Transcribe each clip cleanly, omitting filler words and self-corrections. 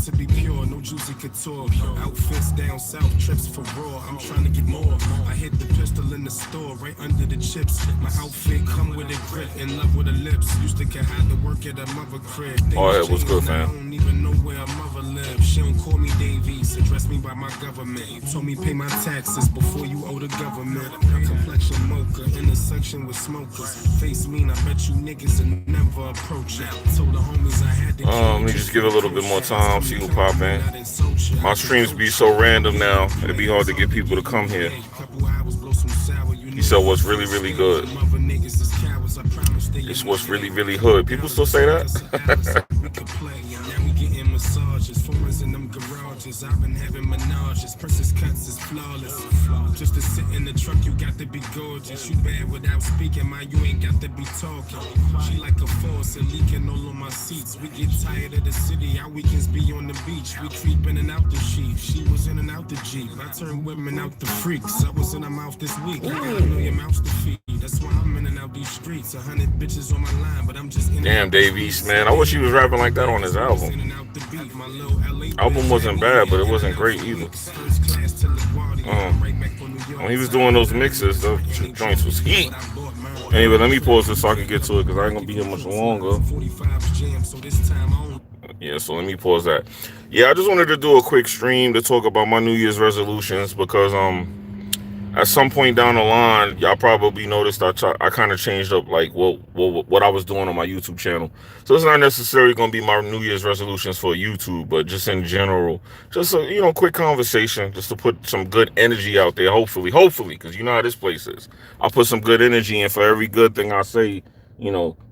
To be pure, no juicy couture. Outfits down south, trips for raw. I'm trying to get more. I hit the pistol in the store, right under the chips. My outfit come with a grip, in love with the lips. Used to can hide the work at a mother crib. Oh, yeah, what's good, I fam? don't even know where a mother lives. She don't call me Davies, address me by my government. Told me pay my taxes before you owe the government. Complexion mocha, intersection with smokers. Face mean, I bet you niggas will never approach it. Told the homies I had to let me just give it a little bit more time, see who pop in. My streams be so random now, it'd be hard to get people to come here. He said what's really, really good. It's what's really, really hood. People still say that? I've been having menages, princess cuts is flawless. Just to sit in the truck, you got to be gorgeous. You bad without speaking, man, you ain't got to be talking. She like a faucet leaking all on my seats. We get tired of the city, our weekends be on the beach. We creep in and out the sheep. She was in and out the Jeep. I turned women out the freaks. I was in her mouth this week. I got a million mouths to feed. That's why I'm in and out these streets. 100 bitches on my line, but I'm just in. Damn, Dave East, man. I wish he was rapping like that on his album. Album wasn't bad, but it wasn't great either. When he was doing those mixes, those joints was heat. Anyway, let me pause this so I can get to it because I ain't gonna be here much longer. Yeah, so let me pause that. Yeah, I just wanted to do a quick stream to talk about my New Year's resolutions because at some point down the line, y'all probably noticed I kind of changed up like what I was doing on my YouTube channel. So it's not necessarily going to be my New Year's resolutions for YouTube, but just in general, just a quick conversation, just to put some good energy out there. Hopefully, because you know how this place is. I put some good energy in for every good thing I say.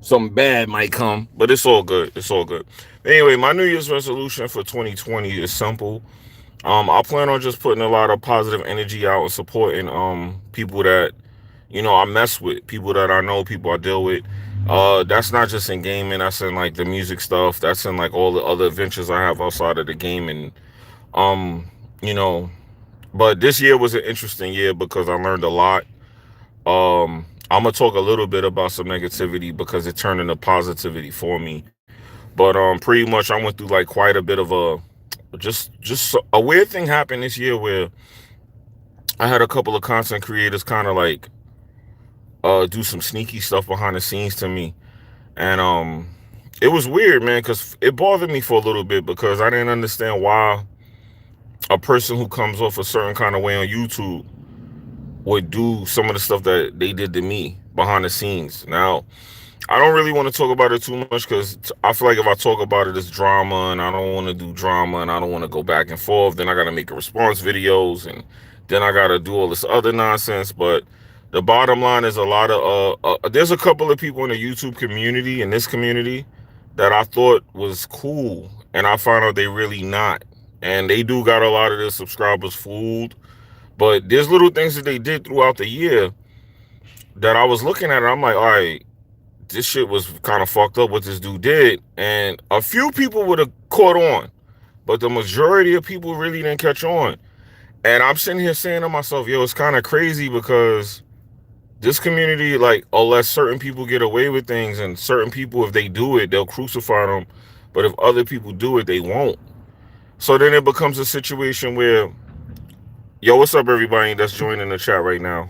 Something bad might come, but it's all good. It's all good. Anyway, my New Year's resolution for 2020 is simple. I plan on just putting a lot of positive energy out and supporting people that I mess with, people that I know, people I deal with. That's not just in gaming, that's in like the music stuff, that's in like all the other adventures I have outside of the game. And but this year was an interesting year because I learned a lot. I'm gonna talk a little bit about some negativity because it turned into positivity for me. But pretty much I went through like quite a bit of just a weird thing happened this year where I had a couple of content creators kind of like do some sneaky stuff behind the scenes to me, and it was weird, man, because it bothered me for a little bit because I didn't understand why a person who comes off a certain kind of way on YouTube would do some of the stuff that they did to me behind the scenes. Now, I don't really want to talk about it too much because I feel like if I talk about it, it's drama, and I don't want to do drama, and I don't want to go back and forth. Then I got to make a response videos, and then I got to do all this other nonsense. But the bottom line is there's a couple of people in the YouTube community, in this community, that I thought was cool, and I found out they really not. And they do got a lot of their subscribers fooled. But there's little things that they did throughout the year that I was looking at, and I'm like, all right, this shit was kind of fucked up what this dude did. And a few people would have caught on, but the majority of people really didn't catch on. And I'm sitting here saying to myself, yo, it's kind of crazy because this community, like, unless certain people get away with things, and certain people, if they do it, they'll crucify them. But if other people do it, they won't. So then it becomes a situation where, yo, what's up, everybody that's joining the chat right now?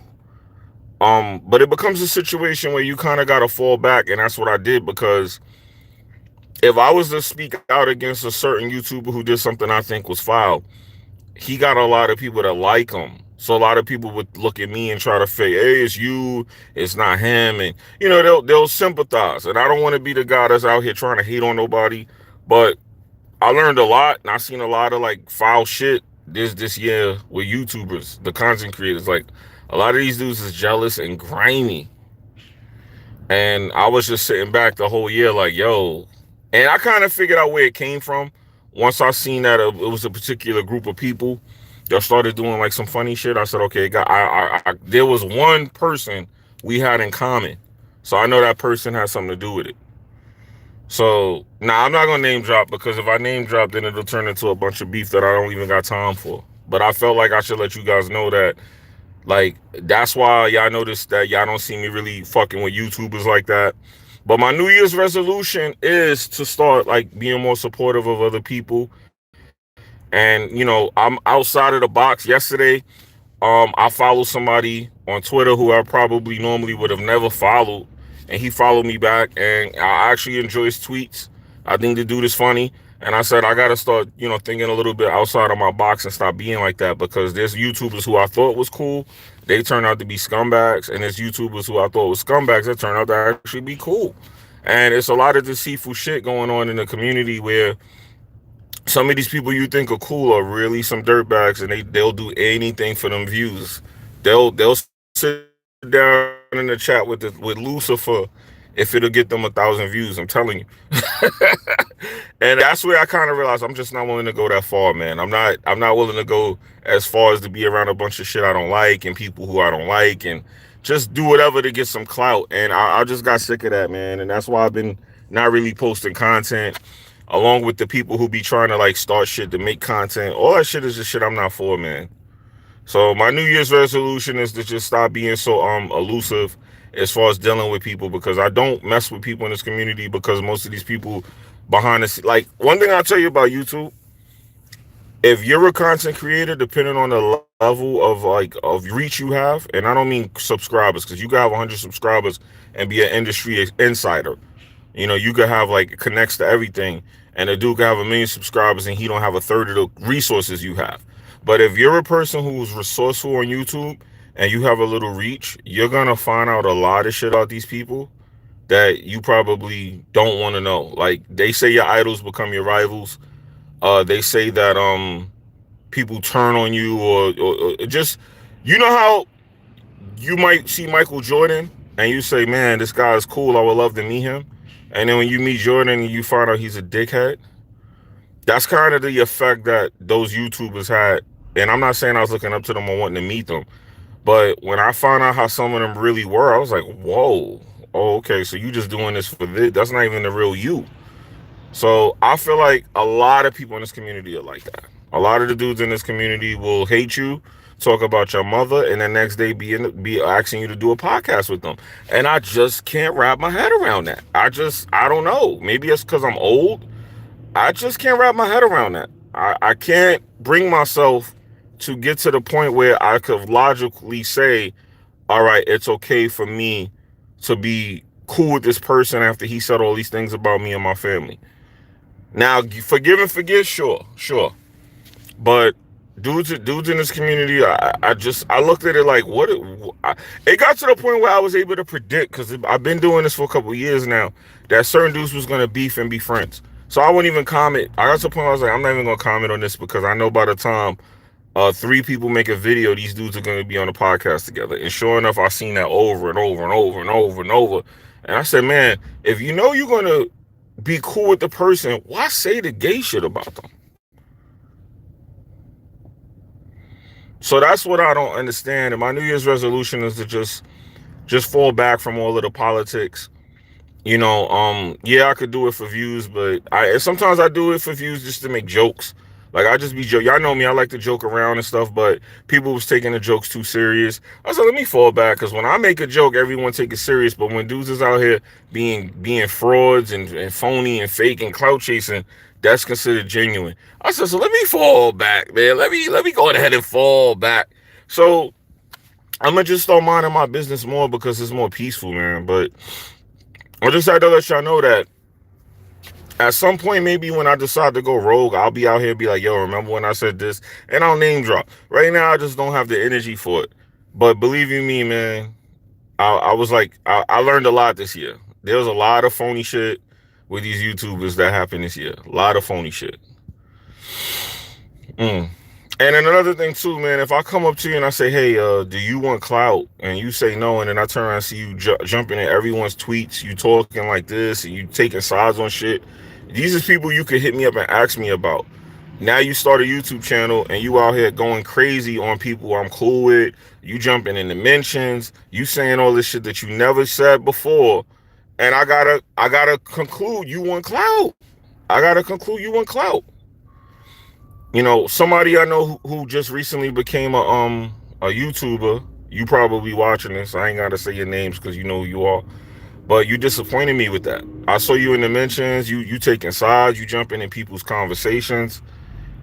But it becomes a situation where you kind of got to fall back, and that's what I did, because if I was to speak out against a certain YouTuber who did something I think was foul, he got a lot of people that like him. So a lot of people would look at me and try to say, hey, it's you, it's not him, and they'll sympathize. And I don't want to be the guy that's out here trying to hate on nobody, but I learned a lot, and I seen a lot of like foul shit this year with YouTubers, the content creators. Like, a lot of these dudes is jealous and grimy. And I was just sitting back the whole year like, yo. And I kind of figured out where it came from. Once I seen that it was a particular group of people that started doing like some funny shit, I said, okay, there was one person we had in common. So I know that person had something to do with it. So nah, I'm not gonna name drop because if I name drop, then it'll turn into a bunch of beef that I don't even got time for. But I felt like I should let you guys know that, like, that's why y'all notice that y'all don't see me really fucking with YouTubers like that. But my New Year's resolution is to start like being more supportive of other people. And I'm outside of the box. Yesterday, I followed somebody on Twitter who I probably normally would have never followed, and he followed me back, and I actually enjoy his tweets. I think the dude is funny, and I said I gotta start, thinking a little bit outside of my box and stop being like that because there's YouTubers who I thought was cool, they turned out to be scumbags, and there's YouTubers who I thought was scumbags that turned out to actually be cool. And it's a lot of deceitful shit going on in the community where some of these people you think are cool are really some dirtbags, and they'll do anything for them views. They'll sit down in the chat with Lucifer if it'll get them 1,000 views. I'm telling you. And that's where I kind of realized I'm just not willing to go that far, man. I'm not willing to go as far as to be around a bunch of shit I don't like and people who I don't like and just do whatever to get some clout. And I just got sick of that, man. And that's why I've been not really posting content along with the people who be trying to like start shit to make content. All that shit is just shit I'm not for, man. So my New Year's resolution is to just stop being so elusive as far as dealing with people because I don't mess with people in this community because most of these people behind the like one thing I'll tell you about YouTube, if you're a content creator, depending on the level of reach you have, and I don't mean subscribers because you can have 100 subscribers and be an industry insider. You could have like connects to everything, and a dude could have 1 million subscribers, and he don't have a third of the resources you have. But if you're a person who's resourceful on YouTube and you have a little reach, you're gonna find out a lot of shit about these people that you probably don't want to know. Like they say, your idols become your rivals. They say that people turn on you, or just how you might see Michael Jordan and you say, man, this guy is cool. I would love to meet him. And then when you meet Jordan and you find out he's a dickhead, that's kind of the effect that those YouTubers had. And I'm not saying I was looking up to them or wanting to meet them, but when I found out how some of them really were, I was like, whoa, oh, okay, so you just doing this for this. That's not even the real you. So I feel like a lot of people in this community are like that. A lot of the dudes in this community will hate you, talk about your mother, and the next day be asking you to do a podcast with them. And I just can't wrap my head around that. I don't know. Maybe it's because I'm old. I just can't wrap my head around that. I can't bring myself to get to the point where I could logically say, all right, it's okay for me to be cool with this person after he said all these things about me and my family. Now, forgive and forget, sure. But dudes in this community, I looked at it like, it got to the point where I was able to predict, because I've been doing this for a couple of years now, that certain dudes was going to beef and be friends. So I wouldn't even comment. I got to the point where I was like, I'm not even going to comment on this because I know by the time 3 people make a video, these dudes are going to be on a podcast together. And sure enough, I've seen that over and over and over and over and over. And I said, man, if you know you're going to be cool with the person, why say the gay shit about them? So that's what I don't understand. And my New Year's resolution is to just fall back from all of the politics. Yeah, I could do it for views, but sometimes I do it for views just to make jokes. Like I just be joke. Y'all know me, I like to joke around and stuff, but people was taking the jokes too serious. I said, let me fall back, because when I make a joke, everyone take it serious. But when dudes is out here being frauds and phony and fake and clout chasing, that's considered genuine. I said, so let me fall back, man. Let me go ahead and fall back. So I'm gonna just start minding my business more because it's more peaceful, man. But I just had to let y'all know that at some point, maybe when I decide to go rogue, I'll be out here and be like, yo, remember when I said this? And I'll name drop. Right now, I just don't have the energy for it. But believe you me, man, I learned a lot this year. There was a lot of phony shit with these YouTubers that happened this year. A lot of phony shit. Mm. And then another thing too, man, if I come up to you and I say, hey, do you want clout? And you say no, and then I turn around and see you jumping in everyone's tweets, you talking like this, and you taking sides on shit. These are people you could hit me up and ask me about. Now you start a YouTube channel and you out here going crazy on people I'm cool with. You jumping in the mentions. You saying all this shit that you never said before. And I gotta conclude you want clout. I gotta conclude you want clout. You know, somebody I know who just recently became a YouTuber. You probably watching this. I ain't gotta say your names because you know who you are. But you disappointed me with that. I saw you in the mentions. You taking sides. You jumping in people's conversations.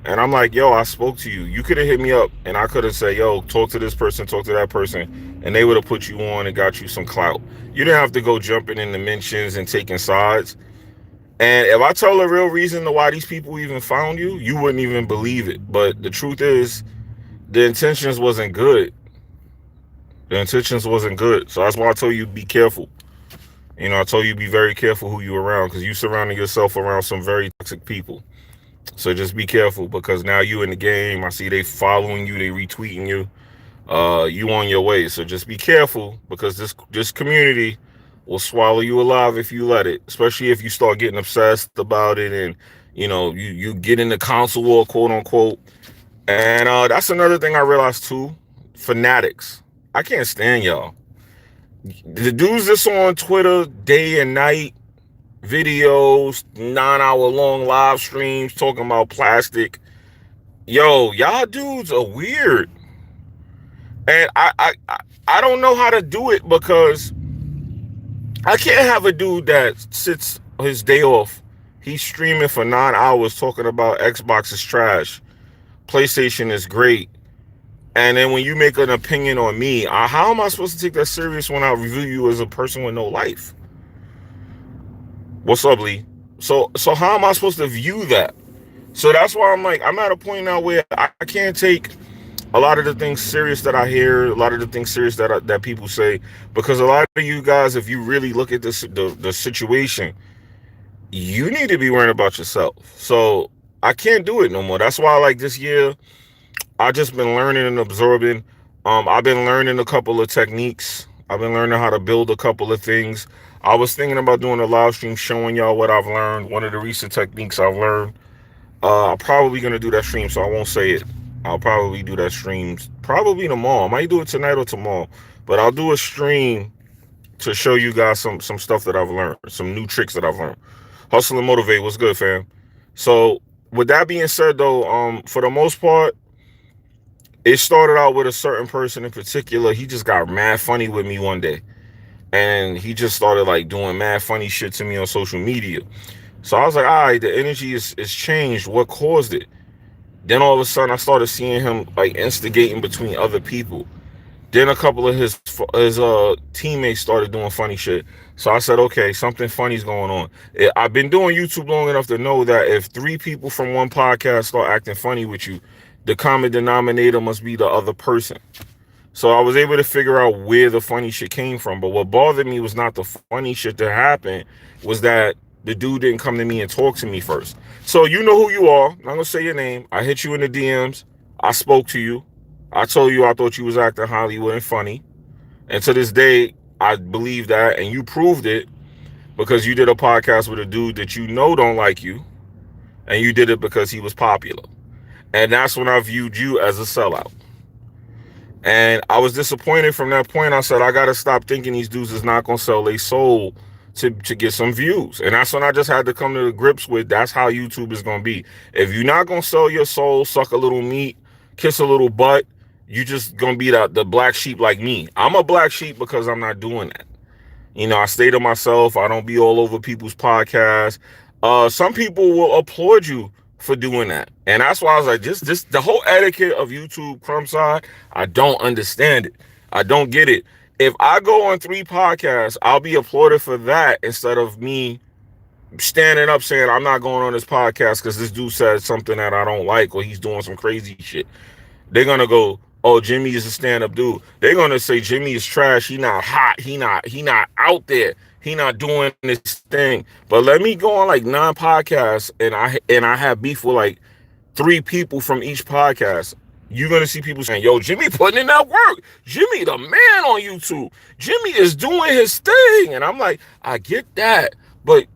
And I'm like, yo, I spoke to you. You could have hit me up and I could have said, yo, talk to this person, talk to that person. And they would have put you on and got you some clout. You didn't have to go jumping in the mentions and taking sides. And if I tell the real reason to why these people even found you, you wouldn't even believe it. But the truth is, the intentions wasn't good. The intentions wasn't good. So that's why I told you be careful. You know, I told you be very careful who you around because you surrounding yourself around some very toxic people. So just be careful because now you in the game. I see they following you, they retweeting you. You on your way. So just be careful because this community will swallow you alive if you let it. Especially if you start getting obsessed about it and you know you get in the council war, quote unquote. And that's another thing I realized too. Fanatics. I can't stand y'all. The dudes that's on Twitter day and night, videos, 9-hour long live streams talking about plastic. Yo, y'all dudes are weird. And I don't know how to do it because I can't have a dude that sits his day off. He's streaming for 9 hours talking about Xbox is trash. PlayStation is great. And then when you make an opinion on me, how am I supposed to take that serious when I review you as a person with no life? What's up, Lee? So how am I supposed to view that? So that's why I'm like, I'm at a point now where I can't take a lot of the things serious that I hear, a lot of the things serious that people say, because a lot of you guys, if you really look at this the situation, you need to be worrying about yourself. So I can't do it no more. That's why like this year, I just been learning and absorbing. I've been learning a couple of techniques. I've been learning how to build a couple of things. I was thinking about doing a live stream showing y'all what I've learned. One of the recent techniques I've learned. I'm probably gonna do that stream, so I won't say it. I'll probably do that stream probably tomorrow. I might do it tonight or tomorrow, but I'll do a stream to show you guys some stuff that I've learned, some new tricks that I've learned. Hustle and motivate. What's good, fam? So with that being said, though, for the most part, it started out with a certain person in particular. He just got mad funny with me one day, and he just started like doing mad funny shit to me on social media. So I was like, all right, the energy is changed. What caused it? Then all of a sudden, I started seeing him like instigating between other people. Then a couple of his teammates started doing funny shit. So I said, okay, something funny's going on. I've been doing YouTube long enough to know that if 3 people from one podcast start acting funny with you, the common denominator must be the other person. So I was able to figure out where the funny shit came from. But what bothered me was not the funny shit that happened, was that the dude didn't come to me and talk to me first. So you know who you are. I'm not going to say your name. I hit you in the DMs. I spoke to you. I told you I thought you was acting Hollywood and funny. And to this day, I believe that. And you proved it because you did a podcast with a dude that you know don't like you. And you did it because he was popular. And that's when I viewed you as a sellout. And I was disappointed from that point. I said, I got to stop thinking these dudes is not going to sell their soul to get some views. And that's when I just had to come to the grips with that's how YouTube is going to be. If you're not going to sell your soul, suck a little meat, kiss a little butt, you just going to be the black sheep like me. I'm a black sheep because I'm not doing that. You know, I stay to myself. I don't be all over people's podcasts. Some people will applaud you for doing that. And that's why I was like, this the whole etiquette of YouTube crumb side, I don't understand it. I don't get it. If I go on 3 podcasts, I'll be applauded for that instead of me standing up saying I'm not going on this podcast because this dude said something that I don't like or he's doing some crazy shit. They're gonna go, oh, Jimmy is a stand-up dude. They're gonna say Jimmy is trash. He not hot. He not out there. He not doing this thing. But let me go on like 9 podcasts and I have beef with like 3 people from each podcast. You're going to see people saying, yo, Jimmy putting in that work. Jimmy the man on YouTube. Jimmy is doing his thing. And I'm like, I get that. But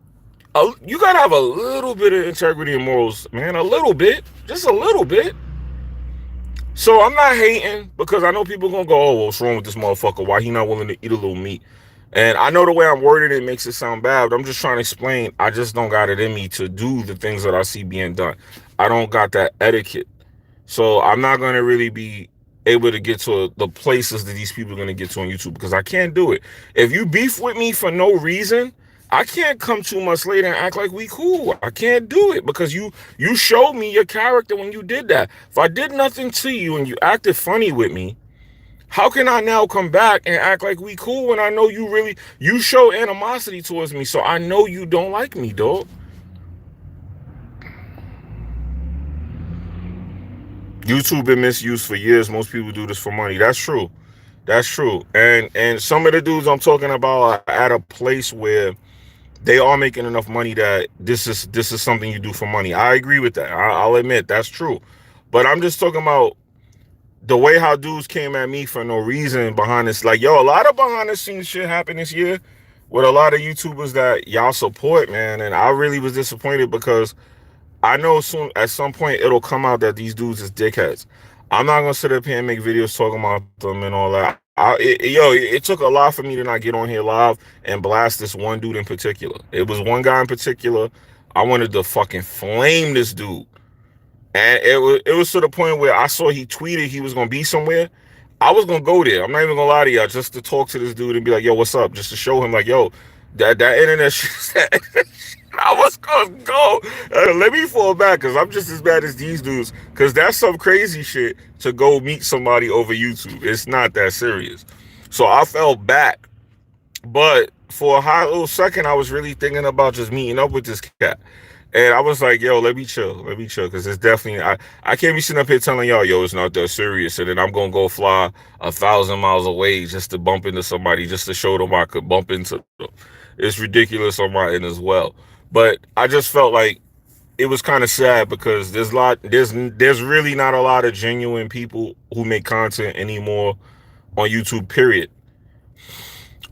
you got to have a little bit of integrity and morals, man. A little bit. Just a little bit. So I'm not hating because I know people going to go, oh, what's wrong with this motherfucker? Why he not willing to eat a little meat? And I know the way I'm wording it makes it sound bad, but I'm just trying to explain. I just don't got it in me to do the things that I see being done. I don't got that etiquette. So I'm not going to really be able to get to the places that these people are going to get to on YouTube because I can't do it. If you beef with me for no reason, I can't come 2 months later and act like we cool. I can't do it because you showed me your character when you did that. If I did nothing to you and you acted funny with me, how can I now come back and act like we cool when I know you show animosity towards me? So I know you don't like me, dog. YouTube been misused for years. Most people do this for money. That's true. That's true. And some of the dudes I'm talking about are at a place where they are making enough money that this is something you do for money. I agree with that. I'll admit that's true. But I'm just talking about the way how dudes came at me for no reason behind this. Like, yo, a lot of behind the scenes shit happened this year with a lot of YouTubers that y'all support, man. And I really was disappointed because I know soon at some point it'll come out that these dudes is dickheads. I'm not gonna sit up here and make videos talking about them and all that. It took a lot for me to not get on here live and blast this one dude in particular. It was one guy in particular. I wanted to fucking flame this dude. And it was to the point where I saw he tweeted he was gonna be somewhere. I was gonna go there. I'm not even gonna lie to y'all, just to talk to this dude and be like, yo, what's up? Just to show him like, yo, that internet shit. I was gonna go. Let me fall back because I'm just as bad as these dudes. Because that's some crazy shit to go meet somebody over YouTube. It's not that serious. So I fell back. But for a hot little second, I was really thinking about just meeting up with this cat. And I was like, yo, let me chill. Let me chill. Because it's definitely, I can't be sitting up here telling y'all, yo, it's not that serious. And then I'm going to go fly 1,000 miles away just to bump into somebody, just to show them I could bump into them. It's ridiculous on my end as well. But I just felt like it was kind of sad because there's really not a lot of genuine people who make content anymore on YouTube, period.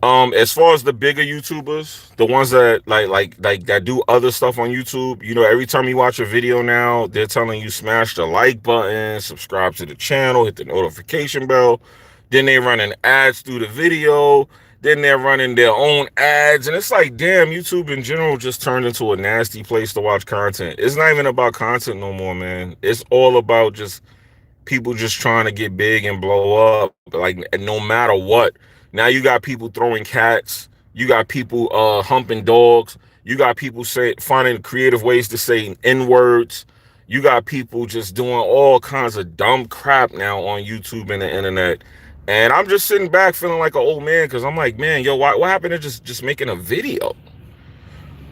As far as the bigger YouTubers, the ones that like that do other stuff on YouTube, every time you watch a video now, they're telling you smash the like button, subscribe to the channel, hit the notification bell. Then they running ads through the video. Then they're running their own ads. And it's like, damn, YouTube in general just turned into a nasty place to watch content. It's not even about content no more, man. It's all about just people just trying to get big and blow up, like no matter what. Now you got people throwing cats, you got people humping dogs, you got people finding creative ways to say N-words, you got people just doing all kinds of dumb crap now on YouTube and the internet. And I'm just sitting back feeling like an old man because I'm like, man, yo, what happened to just making a video?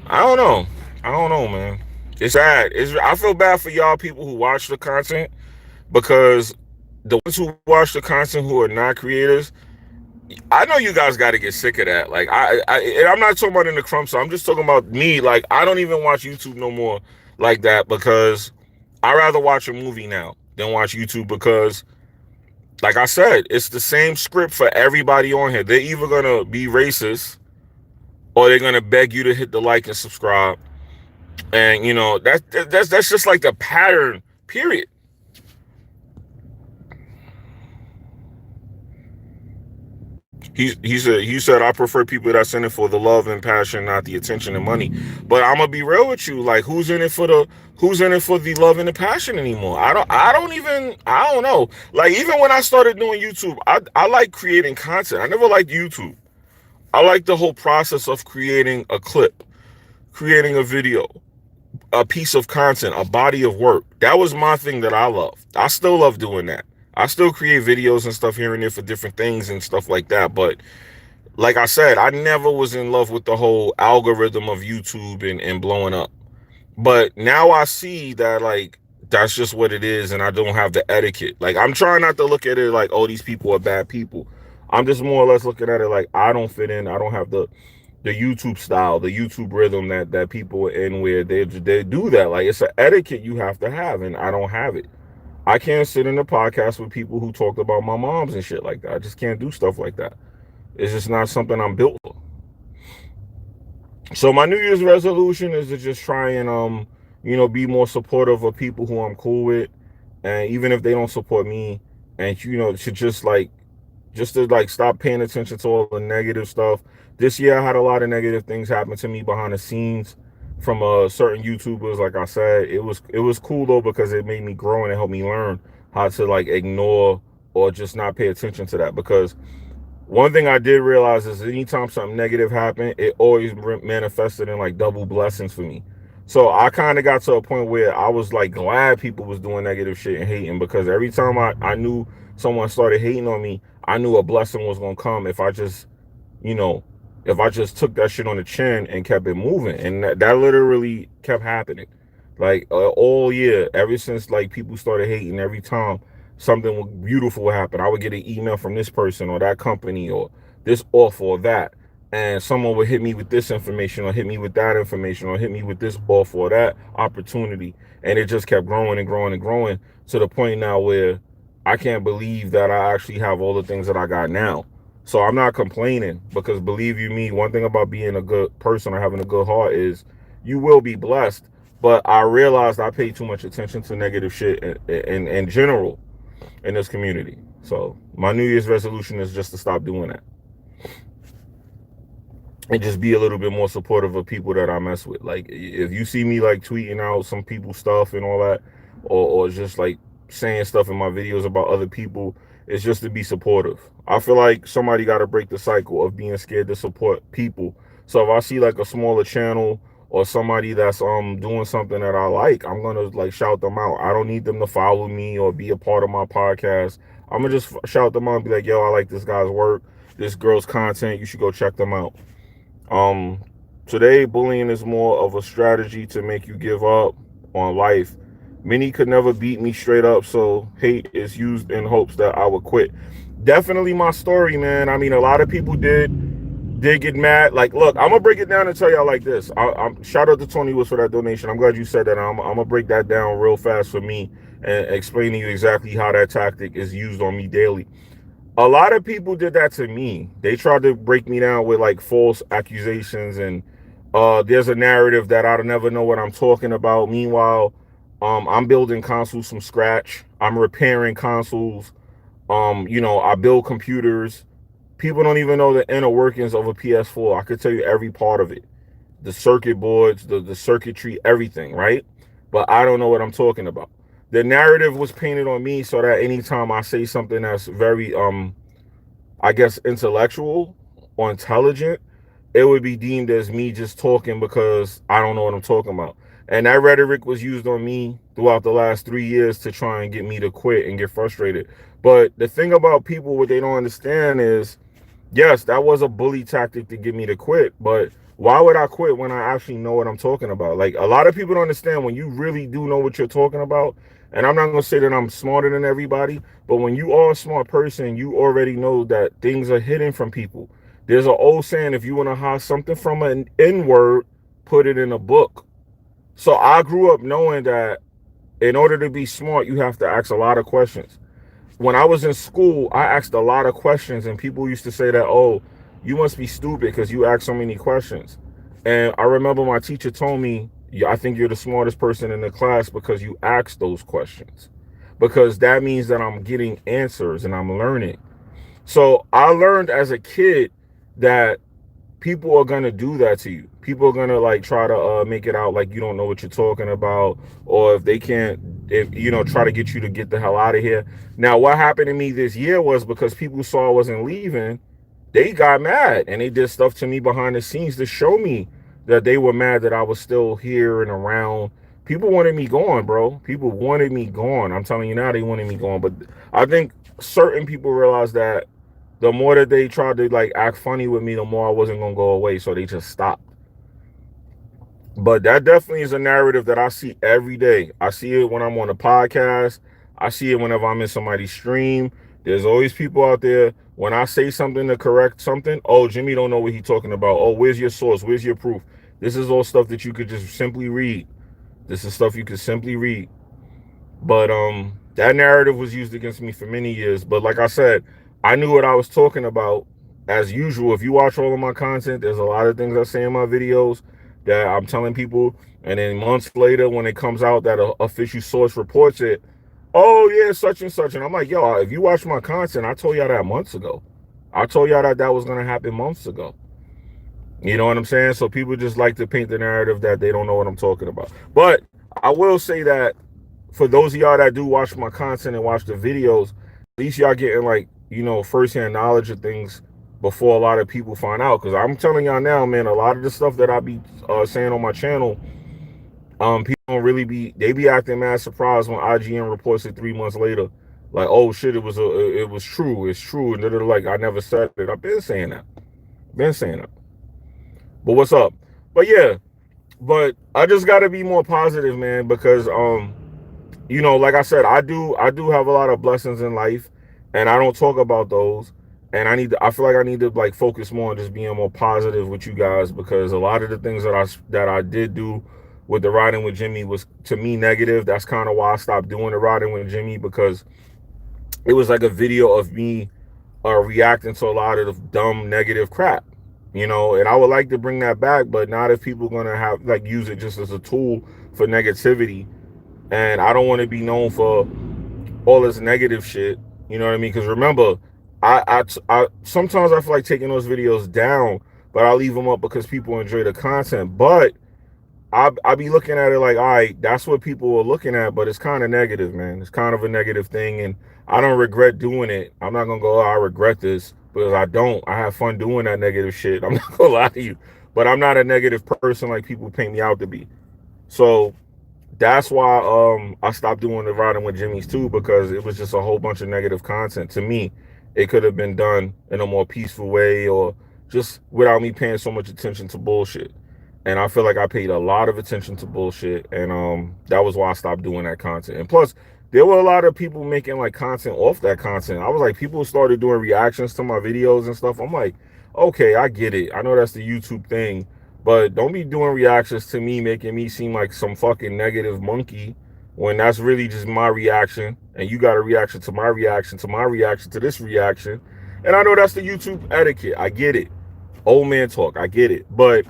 I don't know. I don't know, man. It's sad. I feel bad for y'all people who watch the content, because the ones who watch the content who are not creators, I know you guys got to get sick of that. Like and I'm not talking about in the crumb, so I'm just talking about me. Like, I don't even watch YouTube no more like that because I rather watch a movie now than watch YouTube because, like I said, it's the same script for everybody on here. They're either gonna be racist or they're gonna beg you to hit the like and subscribe, and that's just like the pattern. Period. He said, I prefer people that's in it for the love and passion, not the attention and money. But I'm gonna be real with you. Like, who's in it for the love and the passion anymore? I don't know. Like, even when I started doing YouTube, I like creating content. I never liked YouTube. I like the whole process of creating a clip, creating a video, a piece of content, a body of work. That was my thing that I love. I still love doing that. I still create videos and stuff here and there for different things and stuff like that. But like I said, I never was in love with the whole algorithm of YouTube and blowing up. But now I see that, like, that's just what it is, and I don't have the etiquette. Like, I'm trying not to look at it like, oh, these people are bad people. I'm just more or less looking at it like I don't fit in. I don't have the YouTube style, the YouTube rhythm that people are in, where they do that. Like, it's an etiquette you have to have, and I don't have it. I can't sit in a podcast with people who talk about my moms and shit like that. I just can't do stuff like that. It's just not something I'm built for. So my New Year's resolution is to just try and be more supportive of people who I'm cool with, and even if they don't support me, and to just to stop paying attention to all the negative stuff, This year I had a lot of negative things happen to me behind the scenes from certain YouTubers. Like I said, it was cool though, because it made me grow and it helped me learn how to like ignore or just not pay attention to that. Because one thing I did realize is anytime something negative happened, it always manifested in like double blessings for me. So I kind of got to a point where I was like glad people was doing negative shit and hating, because every time I knew someone started hating on me, I knew a blessing was gonna come if I just, you know, if I just took that shit on the chin and kept it moving. And that literally kept happening. Like all year, ever since like people started hating, every time something beautiful would happen, I would get an email from this person or that company or this offer or that. And someone would hit me with this information or hit me with that information or hit me with this offer or that opportunity. And it just kept growing and growing and growing to the point now where I can't believe that I actually have all the things that I got now. So I'm not complaining, because believe you me, one thing about being a good person or having a good heart is you will be blessed. But I realized I pay too much attention to negative shit in general in this community. So my New Year's resolution is just to stop doing that and just be a little bit more supportive of people that I mess with. Like if you see me like tweeting out some people's stuff and all that, or just like saying stuff in my videos about other people, it's just to be supportive. I feel like somebody got to break the cycle of being scared to support people. So if I see like a smaller channel or somebody that's doing something that I like, I'm gonna like shout them out. I don't need them to follow me or be a part of my podcast. I'm gonna just shout them out and be like, yo, I like this guy's work, this girl's content, you should go check them out. Um, Today, bullying is more of a strategy to make you give up on life. Many could never beat me straight up, so hate is used in hopes that I would quit. Definitely my story, man. I mean, a lot of people did get mad. Like, look, I'm gonna break it down and tell y'all like this. I'm shout out to Tony Woods for that donation. I'm glad you said that. I'm gonna break that down real fast for me and explain to you exactly how that tactic is used on me daily. A lot of people did that to me. They tried to break me down with like false accusations, and there's a narrative that I don't never know what I'm talking about. Meanwhile, I'm building consoles from scratch. I'm repairing consoles. I build computers. People don't even know the inner workings of a PS4. I could tell you every part of it, the circuit boards, the circuitry, everything, right? But I don't know what I'm talking about. The narrative was painted on me so that anytime I say something that's very I guess intellectual or intelligent, it would be deemed as me just talking because I don't know what I'm talking about. And that rhetoric was used on me throughout the last 3 years to try and get me to quit and get frustrated. But the thing about people, what they don't understand is, yes, that was a bully tactic to get me to quit, but why would I quit when I actually know what I'm talking about? Like, a lot of people don't understand when you really do know what you're talking about. And I'm not going to say that I'm smarter than everybody, but when you are a smart person, you already know that things are hidden from people. There's an old saying, if you want to hide something from an N word, put it in a book. So I grew up knowing that in order to be smart, you have to ask a lot of questions. When I was in school, I asked a lot of questions, and people used to say that, oh, you must be stupid because you ask so many questions. And I remember my teacher told me, yeah, I think you're the smartest person in the class because you ask those questions. Because that means that I'm getting answers and I'm learning. So I learned as a kid that people are gonna do that to you. People are gonna like try to make it out like you don't know what you're talking about, or if they can't, if try to get you to get the hell out of here. Now, what happened to me this year was because people saw I wasn't leaving, they got mad and they did stuff to me behind the scenes to show me that they were mad that I was still here and around. People wanted me gone, bro. People wanted me gone. I'm telling you now, they wanted me gone. But I think certain people realized that the more that they tried to like act funny with me, the more I wasn't gonna go away. So they just stopped. But that definitely is a narrative that I see every day. I see it when I'm on a podcast. I see it whenever I'm in somebody's stream. There's always people out there. When I say something to correct something, oh, Jimmy don't know what he's talking about. Oh, where's your source? Where's your proof? This is all stuff that you could just simply read. This is stuff you could simply read. But that narrative was used against me for many years. But like I said, I knew what I was talking about. As usual, if you watch all of my content, there's a lot of things I say in my videos that I'm telling people, and then months later when it comes out that an official source reports it, oh yeah, such and such, and I'm like, yo, if you watch my content, I told y'all that months ago. I told y'all that that was gonna happen months ago. You know what I'm saying? So people just like to paint the narrative that they don't know what I'm talking about. But I will say that for those of y'all that do watch my content and watch the videos, at least y'all getting like, you know, firsthand knowledge of things before a lot of people find out. Because I'm telling y'all now, man, a lot of the stuff that I be saying on my channel, people don't really they be acting mad surprised when IGN reports it 3 months later. Like, oh shit, it was true, it's true. And they're like, I never said it. I've been saying that. Been saying that. But what's up? But yeah, but I just gotta be more positive, man, because you know, like I said, I do have a lot of blessings in life, and I don't talk about those. And I feel like I need to like focus more on just being more positive with you guys, because a lot of the things that I did do with the riding with Jimmy was to me negative. That's kind of why I stopped doing the riding with Jimmy, because it was like a video of me reacting to a lot of the dumb negative crap, you know. And I would like to bring that back, but not if people are gonna have like use it just as a tool for negativity. And I don't want to be known for all this negative shit. You know what I mean? Because remember, I sometimes I feel like taking those videos down, but I leave them up because people enjoy the content. But I be looking at it like, all right, that's what people are looking at, but it's kind of negative, man. It's kind of a negative thing, and I don't regret doing it. I'm not gonna go, oh, I regret this, because I don't. I have fun doing that negative shit. I'm not gonna lie to you, but I'm not a negative person like people paint me out to be. So that's why I stopped doing the riding with Jimmy's too, because it was just a whole bunch of negative content. To me, it could have been done in a more peaceful way, or just without me paying so much attention to bullshit. And I feel like I paid a lot of attention to bullshit, and that was why I stopped doing that content. And plus, there were a lot of people making like content off that content. I was like, people started doing reactions to my videos and stuff. I'm like, okay, I get it. I know that's the YouTube thing, but don't be doing reactions to me, making me seem like some fucking negative monkey, when that's really just my reaction, and you got a reaction to my reaction to my reaction to this reaction. And I know that's the YouTube etiquette. I get it. Old man talk. I get it. But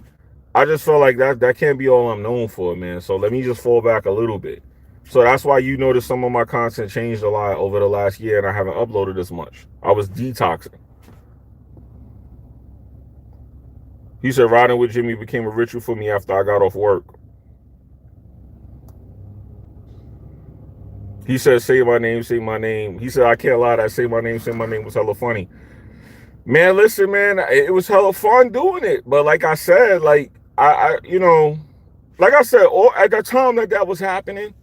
I just feel like that can't be all I'm known for, man. So let me just fall back a little bit. So that's why you notice some of my content changed a lot over the last year, and I haven't uploaded as much. I was detoxing. He said riding with Jimmy became a ritual for me after I got off work. He said, say my name, say my name. He said, I can't lie, that say my name was hella funny. Man, listen, man, it was hella fun doing it. But like I said, like, you know, like I said, at the time that was happening,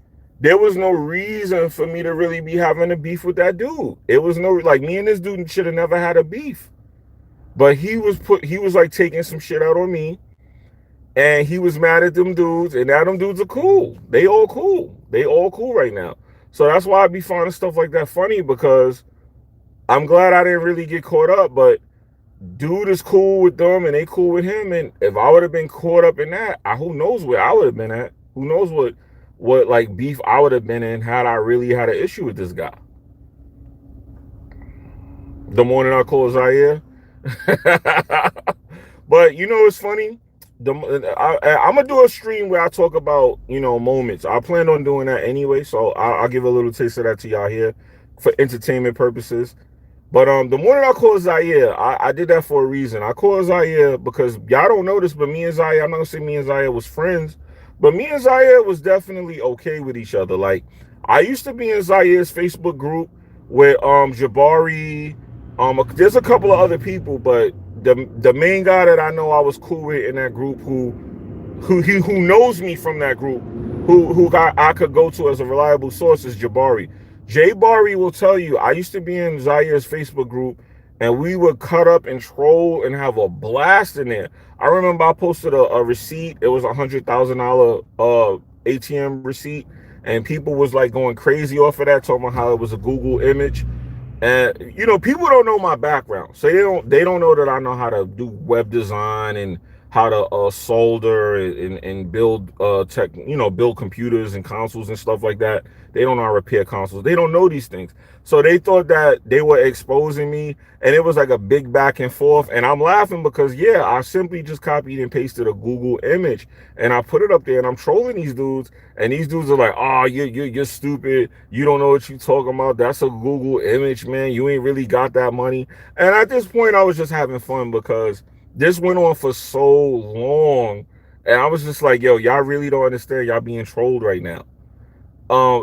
there was no reason for me to really be having a beef with that dude. It was no, like, me and this dude should have never had a beef. But he was like taking some shit out on me, and he was mad at them dudes, and now them dudes are cool. They all cool. They all cool right now. So that's why I be finding stuff like that funny, because I'm glad I didn't really get caught up, but dude is cool with them and they cool with him. And if I would have been caught up in that, who knows where I would have been at? Who knows what like beef I would have been in had I really had an issue with this guy. The morning I call Zaire. But you know, it's funny. I'm gonna do a stream where I talk about, you know, moments. I plan on doing that anyway, so I'll give a little taste of that to y'all here for entertainment purposes. But the morning I called Zaire, I did that for a reason. I called Zaire because y'all don't know this, but me and Zaire, I'm not gonna say me and Zaire was friends, but me and Zaire was definitely okay with each other. Like, I used to be in Zaire's Facebook group with Jabari. There's a couple of other people, but the main guy that I know I was cool with in that group, who knows me from that group, who I could go to as a reliable source, is Jabari. Jay Barry will tell you, I used to be in Zaire's Facebook group, and we would cut up and troll and have a blast in there. I remember I posted a receipt. It was $100,000 ATM receipt, and people was like going crazy off of that, talking about how it was a Google image. And you know, people don't know my background, so they don't know that I know how to do web design and how to solder and build build computers and consoles and stuff like that. They don't know how to repair consoles. They don't know these things. So they thought that they were exposing me, and it was like a big back and forth. And I'm laughing because, yeah, I simply just copied and pasted a Google image, and I put it up there, and I'm trolling these dudes, and these dudes are like, oh, you're stupid. You don't know what you're talking about. That's a Google image, man. You ain't really got that money. And at this point, I was just having fun because This went on for so long, and I was just like, yo, y'all really don't understand. Y'all being trolled right now.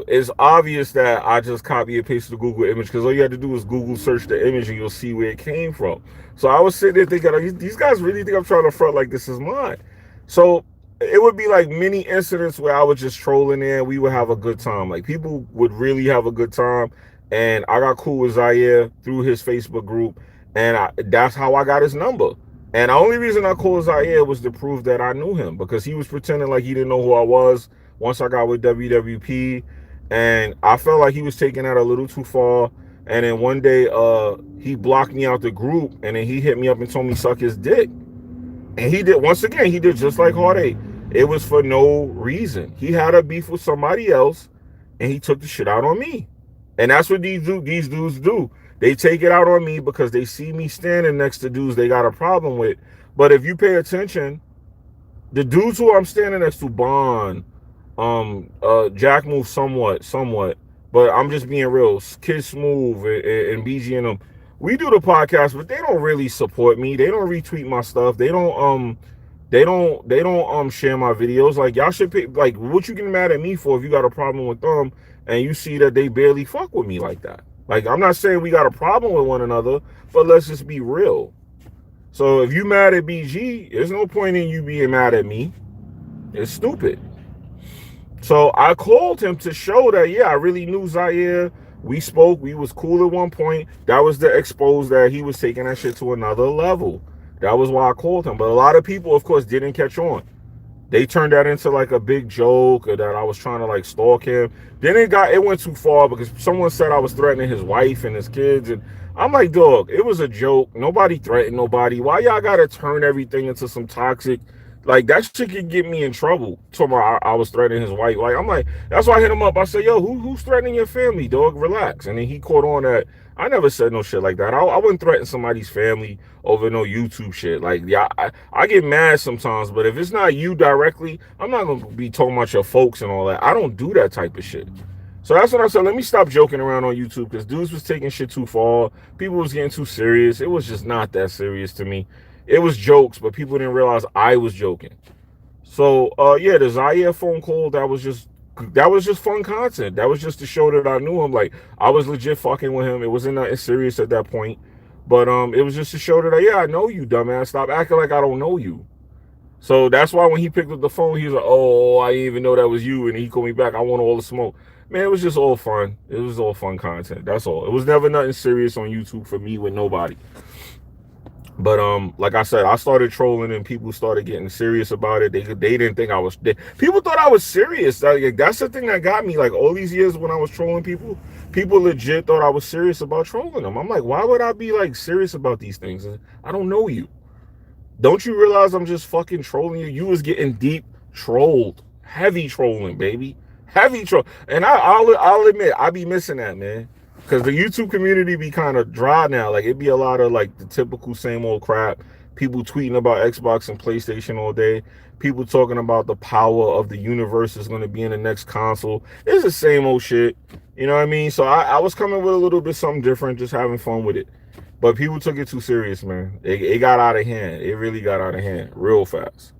It's obvious that I just copy and paste the Google image because all you had to do is Google search the image and you'll see where it came from. So I was sitting there thinking, like, these guys really think I'm trying to front like this is mine. So it would be like many incidents where I was just trolling there and we would have a good time. Like people would really have a good time. And I got cool with Zaire through his Facebook group. And that's how I got his number. And the only reason I called Zaire was to prove that I knew him because he was pretending like he didn't know who I was once I got with WWP, and I felt like he was taking that a little too far. And then one day he blocked me out the group, and then he hit me up and told me suck his dick. And he did, once again, he did just like Heartache. It was for no reason. He had a beef with somebody else and he took the shit out on me. And that's what these dudes do. They take it out on me because they see me standing next to dudes they got a problem with. But if you pay attention, the dudes who I'm standing next to, Bond, Jack Move somewhat, but I'm just being real. Kid Smooth and BG and them, we do the podcast, but they don't really support me. They don't retweet my stuff. They don't share my videos. Like y'all should pay, like what you getting mad at me for if you got a problem with them and you see that they barely fuck with me like that. Like I'm not saying we got a problem with one another, but let's just be real. So if you mad at BG, there's no point in you being mad at me. It's stupid. So I called him to show that, yeah, I really knew Zaire. We spoke. We was cool at one point. That was to expose that he was taking that shit to another level. That was why I called him. But a lot of people, of course, didn't catch on. They turned that into like a big joke or that I was trying to like stalk him. Then it went too far because someone said I was threatening his wife and his kids. And I'm like, dog, it was a joke. Nobody threatened nobody. Why y'all got to turn everything into some toxic? Like that shit could get me in trouble. Talking about I was threatening his wife. Like I'm like, that's why I hit him up. I said, yo, who's threatening your family, dog? Relax. And then he caught on that I never said no shit like that. I wouldn't threaten somebody's family over no YouTube shit. Like, yeah, I get mad sometimes, but if it's not you directly, I'm not gonna be talking about your folks and all that. I don't do that type of shit. So that's what I said. Let me stop joking around on YouTube because dudes was taking shit too far. People was getting too serious. It was just not that serious to me. It was jokes, but people didn't realize I was joking. So yeah, the Zaire phone call, that was just fun content. That was just to show that I knew him. Like I was legit fucking with him. It wasn't nothing serious at that point. But it was just to show that yeah, I know you, dumbass. Stop acting like I don't know you. So that's why when he picked up the phone, he was like, oh, I didn't even know that was you. And he called me back. I want all the smoke. Man, it was just all fun. It was all fun content. That's all. It was never nothing serious on YouTube for me with nobody. But like I said, I started trolling and people started getting serious about it. They didn't think I was. People thought I was serious. Like, that's the thing that got me. Like all these years when I was trolling people, people legit thought I was serious about trolling them. I'm like, why would I be like serious about these things? I don't know you. Don't you realize I'm just fucking trolling you? You was getting deep trolled, heavy trolling, baby, heavy troll. And I'll admit I be missing that, man. Because the YouTube community be kind of dry now. Like, it'd be a lot of, like, the typical same old crap. People tweeting about Xbox and PlayStation all day. People talking about the power of the universe is going to be in the next console. It's the same old shit. You know what I mean? So I was coming with a little bit something different, just having fun with it. But people took it too serious, man. It got out of hand. It really got out of hand real fast.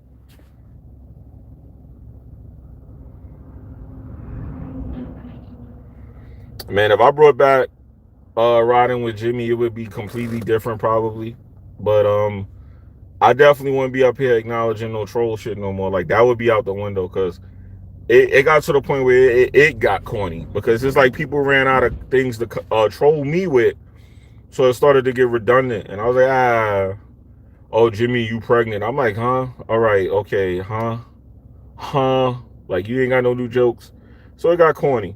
Man, if I brought back riding with Jimmy, it would be completely different probably. But I definitely wouldn't be up here acknowledging no troll shit no more. Like that would be out the window because it got to the point where it got corny because it's like people ran out of things to troll me with. So it started to get redundant. And I was like, oh, Jimmy, you pregnant. I'm like, huh? All right, okay, huh? Like you ain't got no new jokes. So it got corny.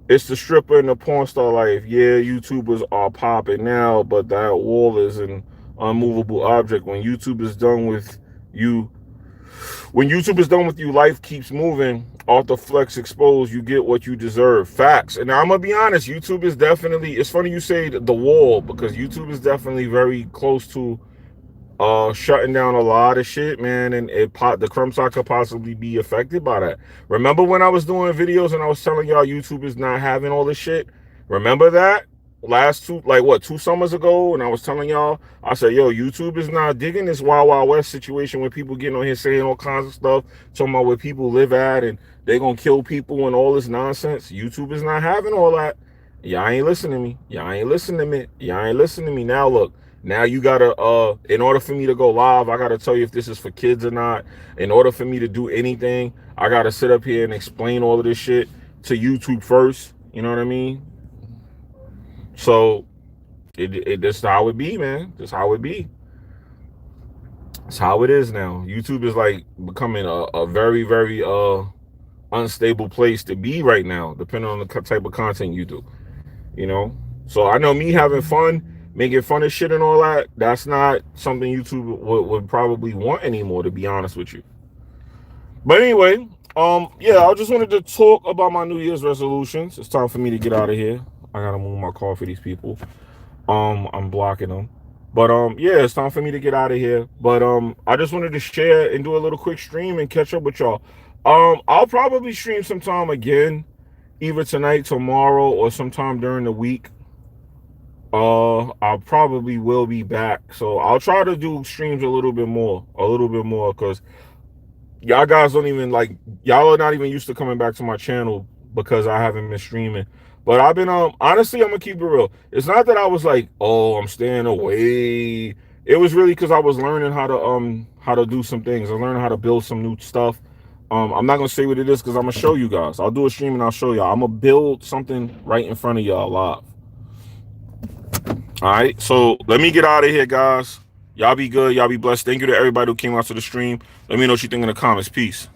It's the stripper and the porn star life. Yeah, YouTubers are popping now, but that wall is an unmovable object. When YouTube is done with you, life keeps moving. Off the flex exposed, you get what you deserve. Facts. And I'm gonna be honest, YouTube is definitely, it's funny you say the wall, because YouTube is definitely very close to shutting down a lot of shit, man, and the crumb sock could possibly be affected by that. Remember when I was doing videos and I was telling y'all YouTube is not having all this shit? Remember that? last two, like what, 2 summers ago, and I was telling y'all, I said, yo, YouTube is not digging this Wild Wild West situation where people getting on here saying all kinds of stuff, talking about where people live at and they gonna kill people and all this nonsense. YouTube is not having all that. Y'all ain't listening to me. Y'all ain't listening to me. Y'all ain't listening to me. Now look, now you gotta in order for me to go live, I gotta tell you if this is for kids or not. In order for me to do anything, I gotta sit up here and explain all of this shit to YouTube first. You know what I mean? So that's how it be, man. That's how it be. It's how it is now. YouTube is like becoming a very, very unstable place to be right now, depending on the type of content you do. You know? So I know me having fun, making fun of shit and all that, that's not something YouTube would probably want anymore, to be honest with you. But anyway, yeah, I just wanted to talk about my New Year's resolutions. It's time for me to get out of here. I gotta move my car for these people. I'm blocking them. But yeah, it's time for me to get out of here. But I just wanted to share and do a little quick stream and catch up with y'all. I'll probably stream sometime again, either tonight, tomorrow, or sometime during the week. I probably will be back. So I'll try to do streams a little bit more, because y'all guys don't even like, y'all are not even used to coming back to my channel because I haven't been streaming. But I've been honestly, I'm gonna keep it real. It's not that I was like, oh, I'm staying away. It was really because I was learning how to do some things. I learned how to build some new stuff. I'm not gonna say what it is because I'm gonna show you guys. I'll do a stream and I'll show y'all. I'm gonna build something right in front of y'all live. All right, so let me get out of here, guys. Y'all be good. Y'all be blessed. Thank you to everybody who came out to the stream. Let me know what you think in the comments. Peace.